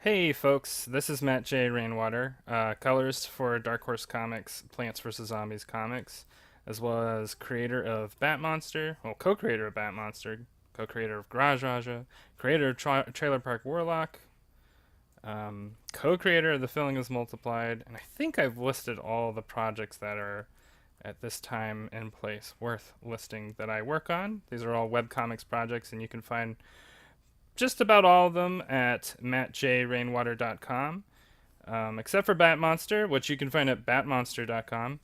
Hey folks, this is Matt J. Rainwater, colorist for Dark Horse Comics, Plants vs. Zombies comics, as well as creator of Bat Monster, well, co-creator of Bat Monster, co-creator of Garage Raja, creator of Trailer Park Warlock, co-creator of The Filling is Multiplied, and I think I've listed all the projects that are at this time in place worth listing that I work on. These are all webcomics projects, and you can find just about all of them at mattjrainwater.com, except for Bat Monster, which you can find at batmonster.com.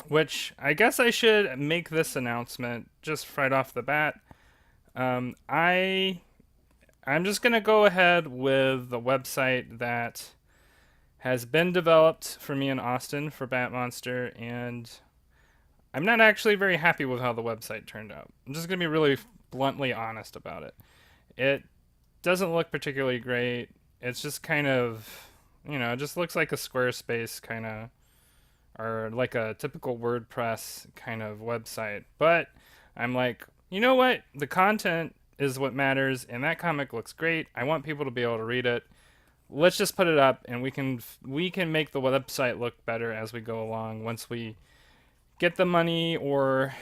Which I guess I should make this announcement just right off the bat. I'm just gonna go ahead with the website that has been developed for me in Austin for Bat Monster, and I'm not actually very happy with how the website turned out. I'm just gonna be really bluntly honest about it. It doesn't look particularly great. It's just kind of, it just looks like a Squarespace kind of, or like a typical WordPress kind of website. But I'm like, you know what? The content is what matters, and that comic looks great. I want people to be able to read it. Let's just put it up, and we can make the website look better as we go along. Once we get the money, or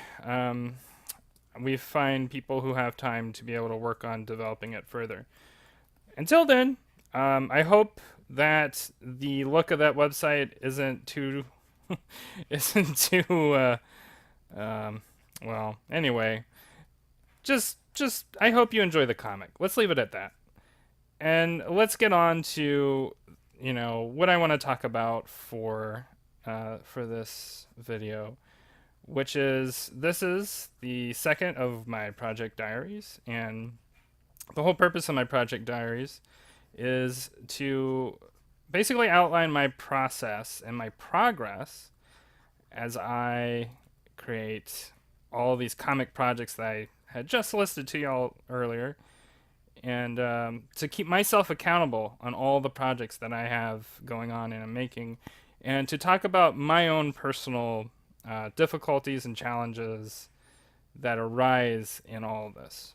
we find people who have time to be able to work on developing it further. Until then, I hope that the look of that website isn't too isn't too well. Anyway, just I hope you enjoy the comic. Let's leave it at that, and let's get on to what I want to talk about for this video, which is this is the second of my project diaries, and the whole purpose of my project diaries is to basically outline my process and my progress as I create all these comic projects that I had just listed to y'all earlier, and to keep myself accountable on all the projects that I have going on and I'm making, and to talk about my own personal difficulties and challenges that arise in all of this.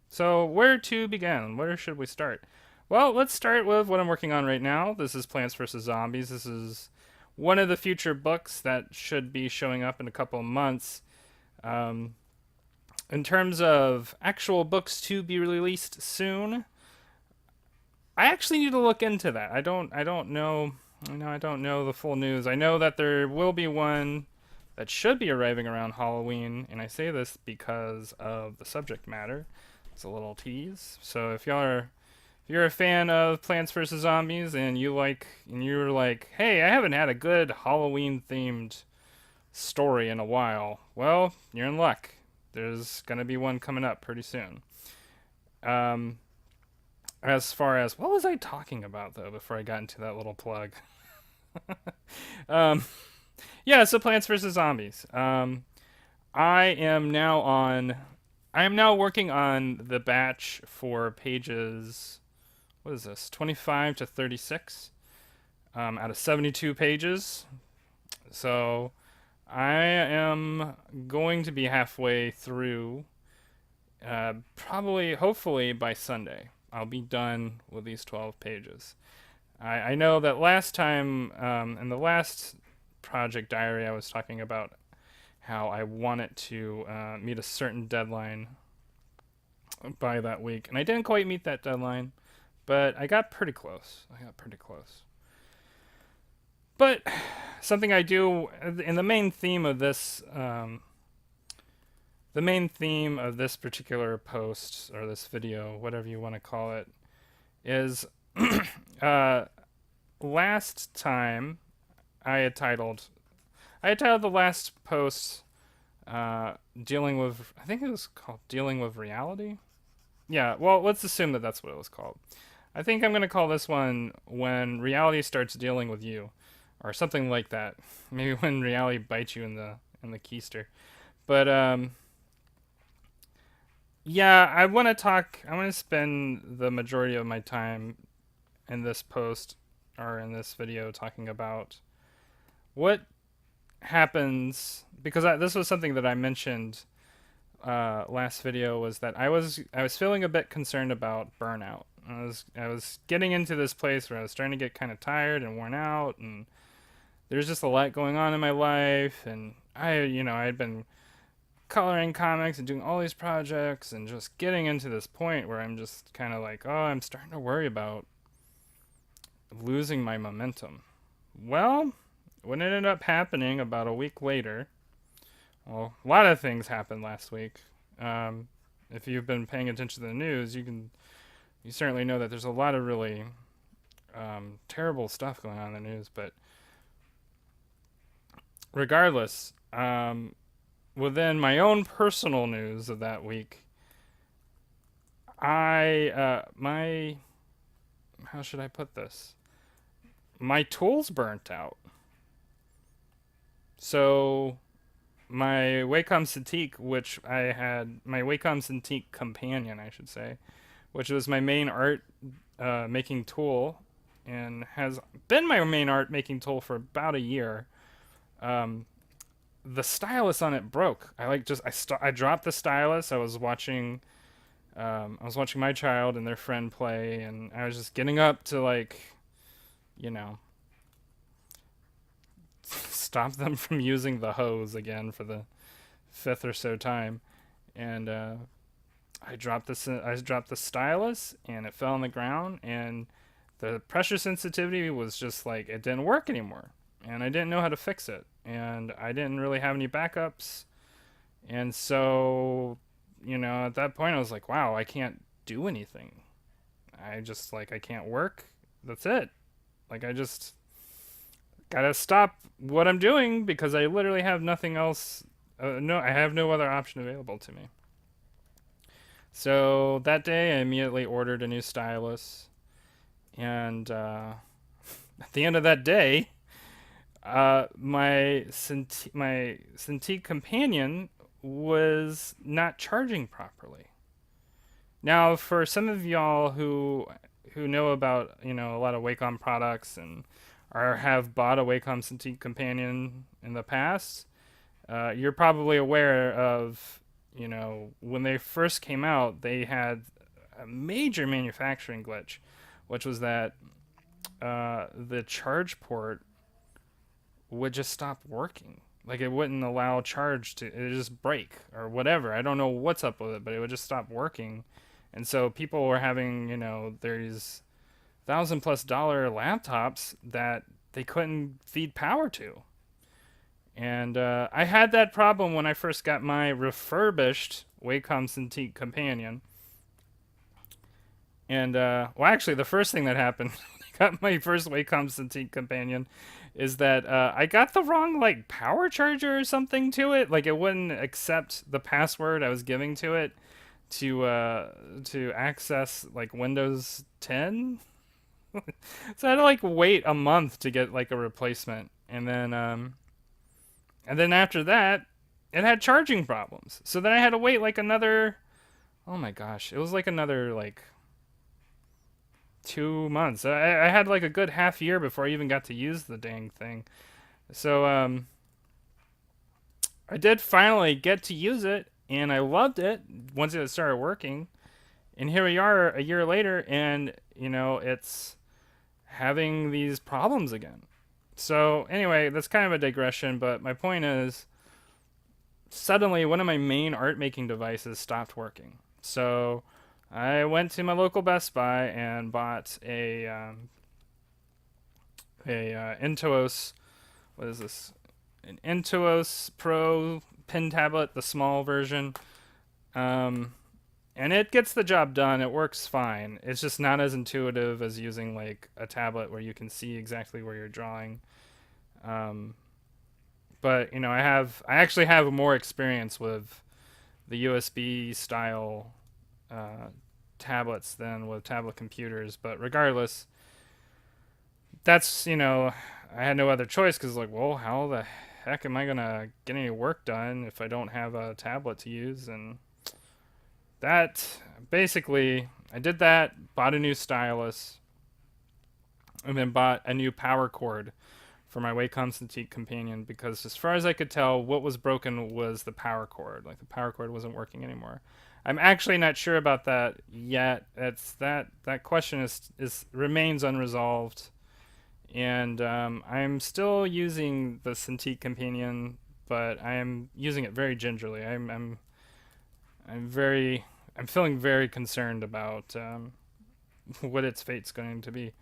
So, where to begin? Where should we start? Well, let's start with what I'm working on right now. This is Plants vs. Zombies. This is one of the future books that should be showing up in a couple of months. Um, in terms of actual books to be released soon, I actually need to look into that. I don't know. I don't know the full news. I know that there will be one that should be arriving around Halloween, and I say this because of the subject matter. It's a little tease. So if you're a fan of Plants vs Zombies and you're like, hey, I haven't had a good Halloween themed story in a while, well, you're in luck. There's gonna be one coming up pretty soon. Um, as far as what was I talking about though before I got into that little plug? um, yeah, so Plants vs Zombies. I am now on. I am now working on the batch for pages. What is this? 25 to 36, out of 72 pages. So I am going to be halfway through. Probably, hopefully, by Sunday, I'll be done with these 12 pages. I know that last time, in the last project diary, I was talking about how I wanted to meet a certain deadline by that week, and I didn't quite meet that deadline, but I got pretty close. But something I do in the main theme of this, particular post or this video, whatever you want to call it, is uh, last time I had titled the last post dealing with, I think it was called Dealing with Reality. Yeah, well, let's assume that that's what it was called. I think I'm going to call this one When Reality Starts Dealing with You, or something like that. Maybe When Reality Bites You in the Keister. But yeah, I want to spend the majority of my time in this post or in this video talking about what happens, because this was something that I mentioned last video, was that I was feeling a bit concerned about burnout. I was getting into this place where I was starting to get kind of tired and worn out, and there's just a lot going on in my life, and I had been coloring comics and doing all these projects and just getting into this point where I'm just kind of like, oh, I'm starting to worry about losing my momentum. Well, what ended up happening about a week later, well, a lot of things happened last week. Um, if you've been paying attention to the news, you certainly know that there's a lot of really terrible stuff going on in the news. But regardless, within my own personal news of that week, my how should I put this? My tools burnt out. So my Wacom Cintiq, which I had my Wacom Cintiq companion, I should say, which was my main art making tool, and has been my main art making tool for about a year. Um, the stylus on it broke. I dropped the stylus. I was watching my child and their friend play, and I was just getting up to you know, stop them from using the hose again for the fifth or so time, and I dropped the stylus, and it fell on the ground, and the pressure sensitivity was just like it didn't work anymore, and I didn't know how to fix it, and I didn't really have any backups, and so at that point I was like, wow, I can't do anything. I can't work. That's it. I just gotta stop what I'm doing because I literally have nothing else. No, I have no other option available to me. So that day, I immediately ordered a new stylus, and at the end of that day, my Cintiq companion was not charging properly. Now, for some of y'all who know about a lot of Wacom products and or have bought a Wacom Cintiq companion in the past, you're probably aware of when they first came out, they had a major manufacturing glitch, which was that the charge port would just stop working. Like it wouldn't allow charge to it just break or whatever. I don't know what's up with it, but it would just stop working. And so people were having, these $1,000+ laptops that they couldn't feed power to. And I had that problem when I first got my refurbished Wacom Cintiq companion. And well, actually, the first thing that happened, I got my first Wacom Cintiq companion, is that I got the wrong power charger or something to it. Like it wouldn't accept the password I was giving to it to access Windows 10. So I had to wait a month to get a replacement, and then after that, it had charging problems. So then I had to wait another. Oh my gosh, it was another 2 months. I had a good half year before I even got to use the dang thing. So I did finally get to use it, and I loved it once it started working. And here we are a year later, and it's having these problems again. So anyway, that's kind of a digression, but my point is, suddenly one of my main art making devices stopped working. So I went to my local Best Buy and bought a Intuos. What is this? An Intuos Pro pen tablet, the small version. And it gets the job done. It works fine. It's just not as intuitive as using a tablet where you can see exactly where you're drawing. But I actually have more experience with the USB style tablets than with tablet computers. But regardless, that's I had no other choice because well, how the heck am I gonna get any work done if I don't have a tablet to use? And that basically, I did that, bought a new stylus, and then bought a new power cord for my Wacom Cintiq companion because as far as I could tell, what was broken was the power cord. The power cord wasn't working anymore. I'm actually not sure about that yet. It's that question is remains unresolved, and I'm still using the Cintiq companion, but I am using it very gingerly. I'm very I'm feeling very concerned about what its fate's going to be,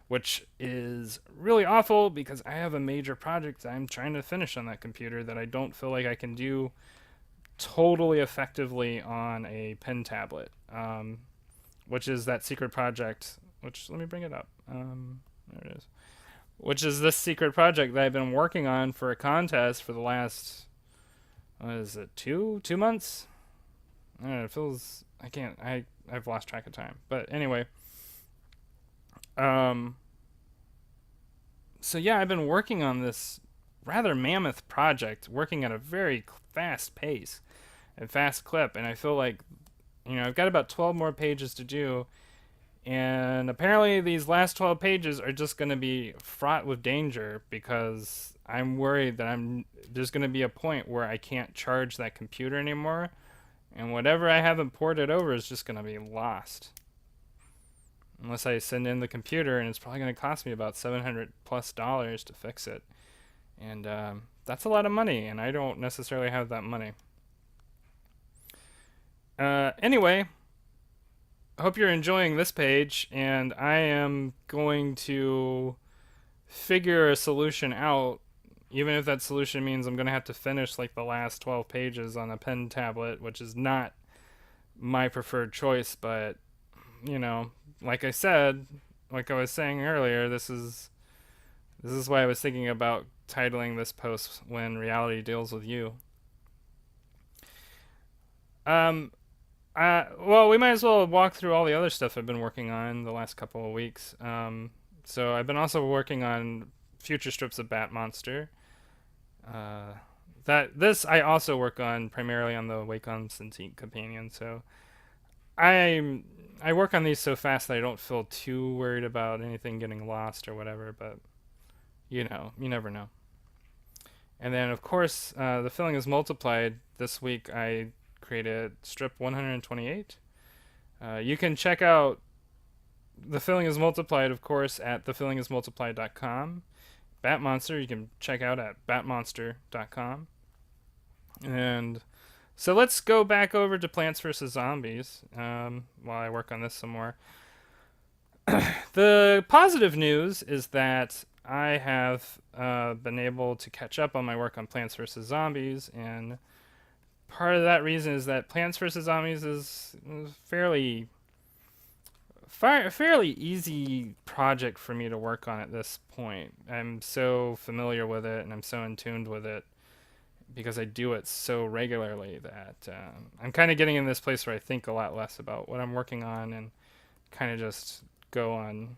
which is really awful because I have a major project I'm trying to finish on that computer that I don't feel like I can do totally effectively on a pen tablet, which is that secret project. Which let me bring it up. There it is. Which is this secret project that I've been working on for a contest for the last what is it 2 months? I don't know. It feels I can't I've lost track of time. But anyway, um, so yeah, I've been working on this rather mammoth project, working at a very fast pace and fast clip, and I feel like I've got about 12 more pages to do, and apparently these last 12 pages are just going to be fraught with danger because I'm worried that there's going to be a point where I can't charge that computer anymore, and whatever I haven't ported over is just going to be lost. Unless I send in the computer, and it's probably going to cost me about $700+ to fix it. And that's a lot of money, and I don't necessarily have that money. Anyway, I hope you're enjoying this page, and I am going to figure a solution out, even if that solution means I'm going to have to finish like the last 12 pages on a pen tablet, which is not my preferred choice, but like I said, like I was saying earlier, this is why I was thinking about titling this post "When Reality Deals with You." Um, well, we might as well walk through all the other stuff I've been working on the last couple of weeks. So I've been also working on future strips of Bat Monster. That this I also work on primarily on the Wacom Cintiq companion. So I I work on these so fast that I don't feel too worried about anything getting lost or whatever. But you never know. And then of course, the filling is multiplied. This week I created strip 128. You can check out the filling is multiplied, of course, at thefillingismultiplied.com. Batmonster you can check out at batmonster.com. And so let's go back over to Plants vs. Zombies while I work on this some more. The positive news is that I have been able to catch up on my work on Plants vs. Zombies, and part of that reason is that Plants vs. Zombies is fairly easy project for me to work on at this point. I'm so familiar with it and I'm so in tune with it because I do it so regularly that I'm kind of getting in this place where I think a lot less about what I'm working on and kind of just go on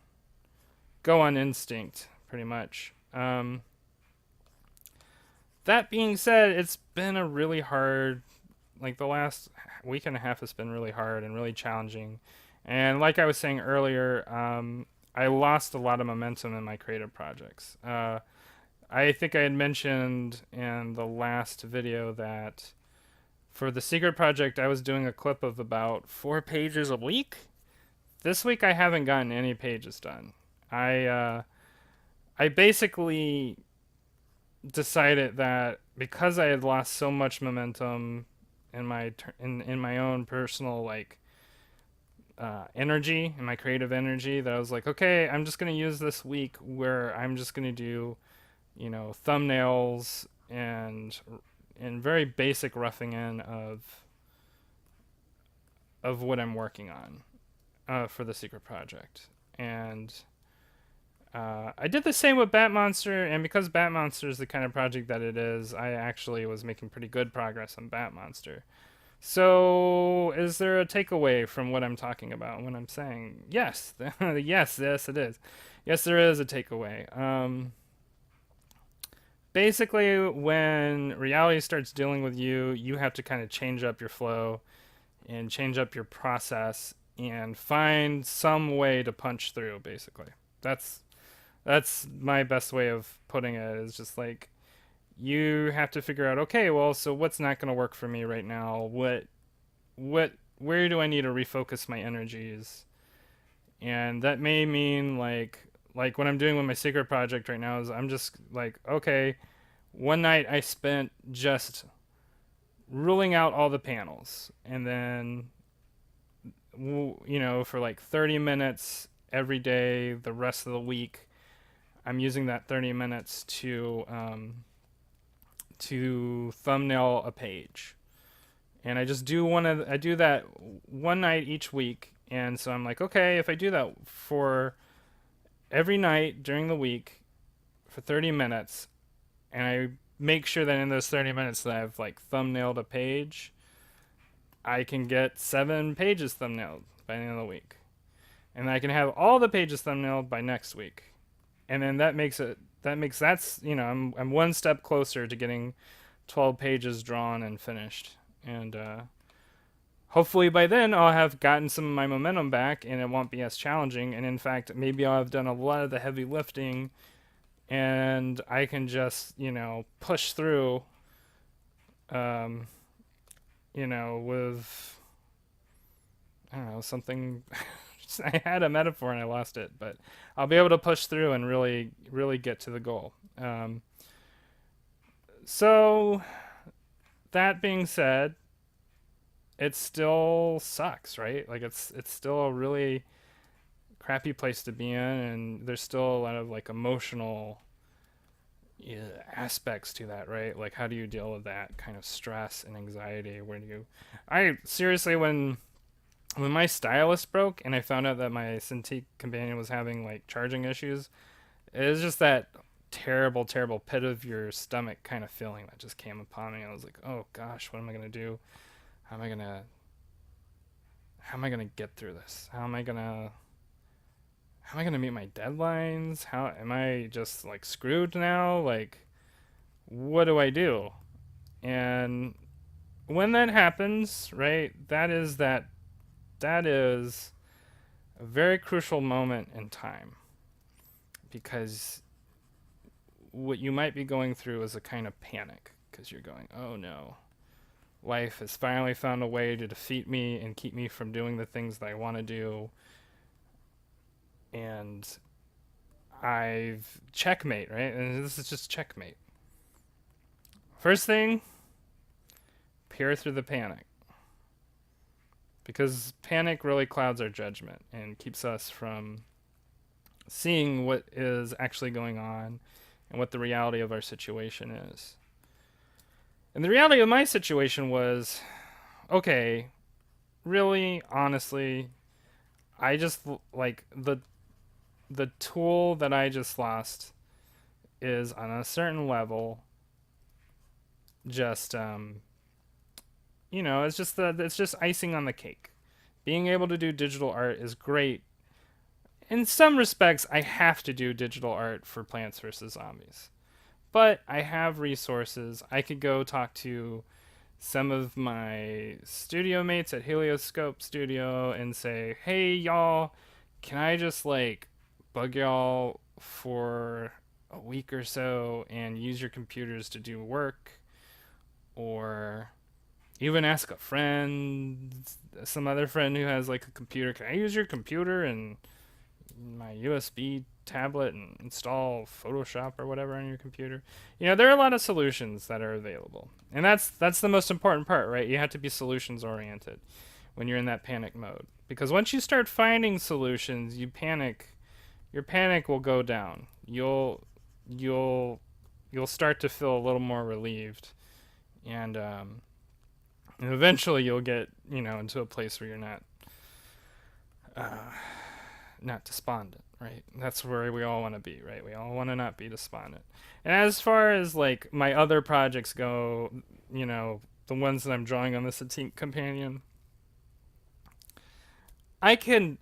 instinct pretty much. That being said, it's been a really hard, like the last week and a half has been really hard and really challenging. And like I was saying earlier, I lost a lot of momentum in my creative projects. I think I had mentioned in the last video that for the secret project, I was doing a clip of about 4 pages a week. This week, I haven't gotten any pages done. I basically decided that because I had lost so much momentum in my own personal energy, in my creative energy, that I was like, okay, I'm just gonna use this week where I'm just gonna do thumbnails and very basic roughing in of what I'm working on for the secret project. And I did the same with Bat Monster, and because Bat Monster is the kind of project that it is, I actually was making pretty good progress on Bat Monster. So, is there a takeaway from what I'm talking about when I'm saying yes? Yes, it is. Yes, there is a takeaway. Basically, when reality starts dealing with you, you have to kind of change up your flow and change up your process and find some way to punch through. Basically, that's my best way of putting it. Is just like you have to figure out, okay, well, so what's not going to work for me right now? What where do I need to refocus my energies? And that may mean like what I'm doing with my secret project right now is I'm just like, okay, one night I spent just ruling out all the panels, and then for like 30 minutes every day the rest of the week I'm using that 30 minutes to thumbnail a page. And I do that one night each week. And so I'm like, okay, if I do that for every night during the week for 30 minutes, and I make sure that in those 30 minutes that I've like thumbnailed a page, I can get 7 pages thumbnailed by the end of the week. And I can have all the pages thumbnailed by next week. And then I'm one step closer to getting 12 pages drawn and finished. And hopefully by then I'll have gotten some of my momentum back and it won't be as challenging. And in fact, maybe I'll have done a lot of the heavy lifting and I can just, push through, with, I don't know, something. I had a metaphor and I lost it, but I'll be able to push through and really, really get to the goal. So, that being said, it still sucks, right? Like it's still a really crappy place to be in, and there's still a lot of like emotional, yeah, aspects to that, right? Like how do you deal with that kind of stress and anxiety? I seriously, when my stylus broke and I found out that my Cintiq companion was having like charging issues, it was just that terrible, terrible pit of your stomach kind of feeling that just came upon me. I was like, oh gosh, what am I gonna do? How am I gonna get through this? How am I gonna meet my deadlines? How am I just like screwed now? Like, what do I do? And when that happens, right, that is a very crucial moment in time, because what you might be going through is a kind of panic because you're going, oh no, life has finally found a way to defeat me and keep me from doing the things that I want to do. And I've checkmate, right? And this is just checkmate. First thing, peer through the panic. Because panic really clouds our judgment and keeps us from seeing what is actually going on and what the reality of our situation is. And the reality of my situation was, okay, really, honestly, I just like the tool that I just lost is on a certain level just it's just icing on the cake. Being able to do digital art is great. In some respects, I have to do digital art for Plants vs Zombies. But I have resources. I could go talk to some of my studio mates at Helioscope Studio and say, "Hey y'all, can I just like bug y'all for a week or so and use your computers to do work?" Or even ask a friend, some other friend who has like a computer, "Can I use your computer and my USB tablet and install Photoshop or whatever on your computer?" There are a lot of solutions that are available. And that's the most important part, right? You have to be solutions oriented when you're in that panic mode. Because once you start finding solutions, your panic will go down. You'll start to feel a little more relieved. And eventually you'll get, into a place where you're not despondent, right? That's where we all want to be, right? We all want to not be despondent. And as far as like my other projects go, the ones that I'm drawing on the Cintiq companion, I could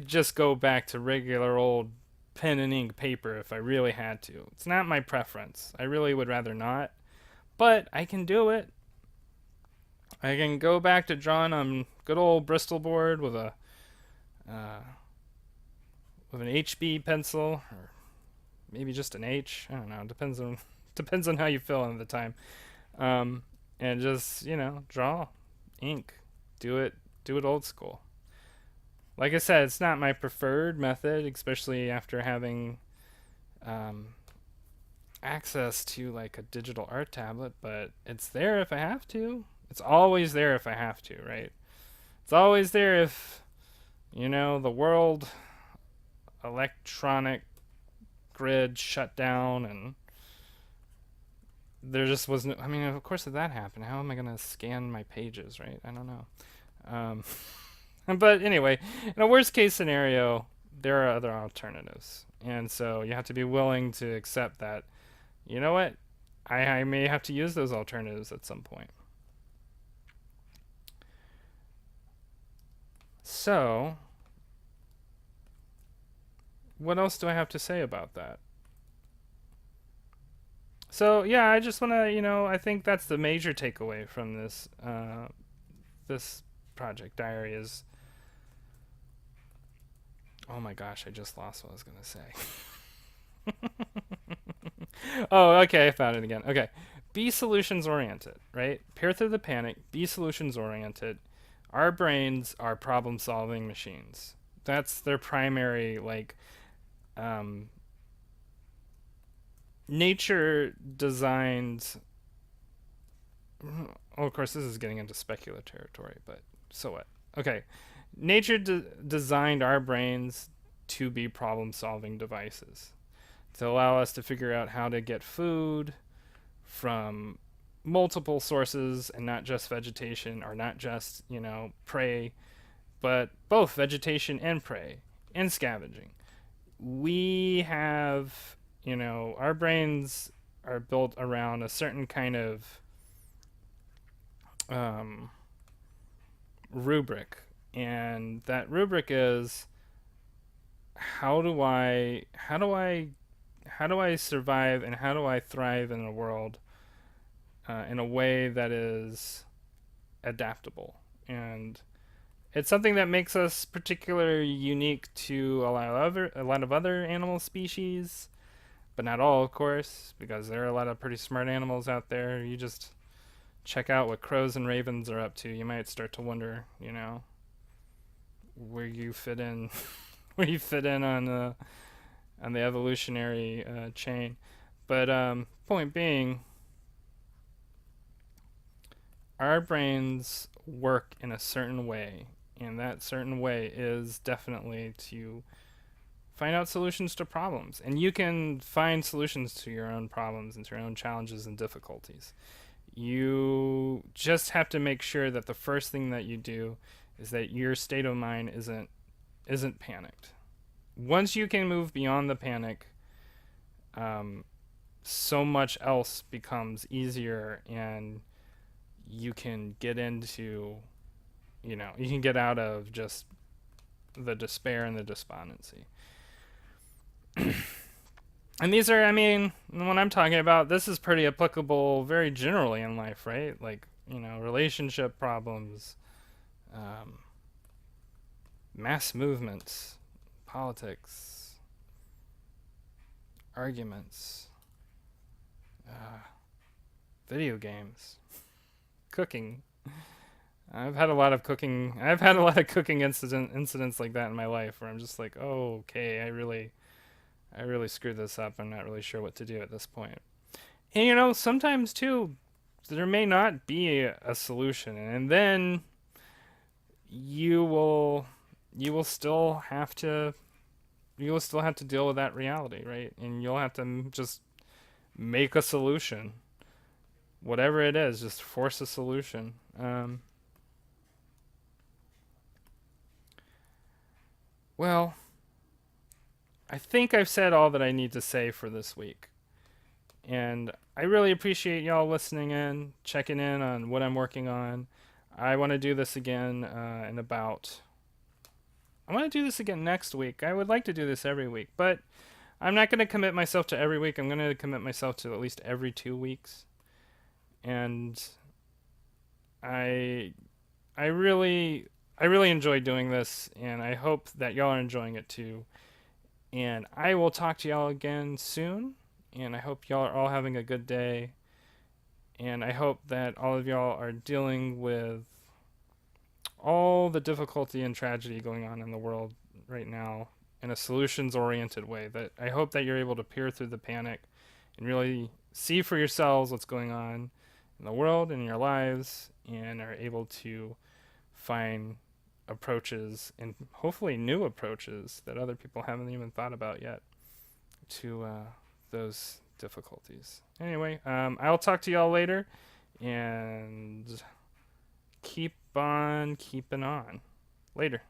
just go back to regular old pen and ink paper if I really had to. It's not my preference. I really would rather not, but I can do it. I can go back to drawing on good old Bristol board with an HB pencil, or maybe just an H. I don't know. Depends on how you feel at the time. And just draw, ink, do it do it old school. Like I said, it's not my preferred method, especially after having um, access to like a digital art tablet, but it's there if I have to. It's always there if I have to, right? It's always there if, the world electronic grid shut down and there just wasn't. I mean, of course, if that happened, how am I going to scan my pages, right? I don't know. Um, but anyway, in a worst case scenario, there are other alternatives. And so you have to be willing to accept that, you know what? I may have to use those alternatives at some point. So, what else do I have to say about that? So, yeah, I just want to, I think that's the major takeaway from this project diary is, oh my gosh, I just lost what I was going to say. Oh, okay, I found it again. Okay. Be solutions oriented, right? Peer through the panic, be solutions oriented. Our brains are problem solving machines. That's their primary, like, um, nature designed. Oh, of course, this is getting into speculative territory, but so what? Okay. Nature designed our brains to be problem solving devices to allow us to figure out how to get food from multiple sources and not just vegetation or not just, prey, but both vegetation and prey and scavenging. We have, our brains are built around a certain kind of um, rubric. And that rubric is how do I survive and how do I thrive in a world in a way that is adaptable. And it's something that makes us particularly unique to a lot of other animal species, but not all, of course, because there are a lot of pretty smart animals out there. You just check out what crows and ravens are up to. You might start to wonder, where you fit in, where you fit in on the evolutionary chain. But point being, our brains work in a certain way, and that certain way is definitely to find out solutions to problems. And you can find solutions to your own problems and to your own challenges and difficulties. You just have to make sure that the first thing that you do is that your state of mind isn't panicked. Once you can move beyond the panic, um, so much else becomes easier, and you can get into, you can get out of just the despair and the despondency. And these are, I mean, when I'm talking about, this is pretty applicable very generally in life, right? Like, relationship problems, um, mass movements, politics, arguments, uh, video games, cooking. I've had a lot of cooking incidents like that in my life where I'm just like, oh, okay, I really screwed this up. I'm not really sure what to do at this point. And sometimes too, there may not be a solution, and then you will you will still have to deal with that reality, right? And you'll have to just make a solution, whatever it is. Just force a solution. Well, I think I've said all that I need to say for this week. And I really appreciate y'all listening in, checking in on what I'm working on. I want to do this again I want to do this again next week. I would like to do this every week, but I'm not going to commit myself to every week. I'm going to commit myself to at least every 2 weeks. And I I really enjoy doing this, and I hope that y'all are enjoying it too. And I will talk to y'all again soon. And I hope y'all are all having a good day. And I hope that all of y'all are dealing with all the difficulty and tragedy going on in the world right now in a solutions oriented way. That I hope that you're able to peer through the panic and really see for yourselves what's going on in the world and in your lives, and are able to find approaches and hopefully new approaches that other people haven't even thought about yet to those difficulties. Anyway, I'll talk to y'all later, and keep on keeping on. Later.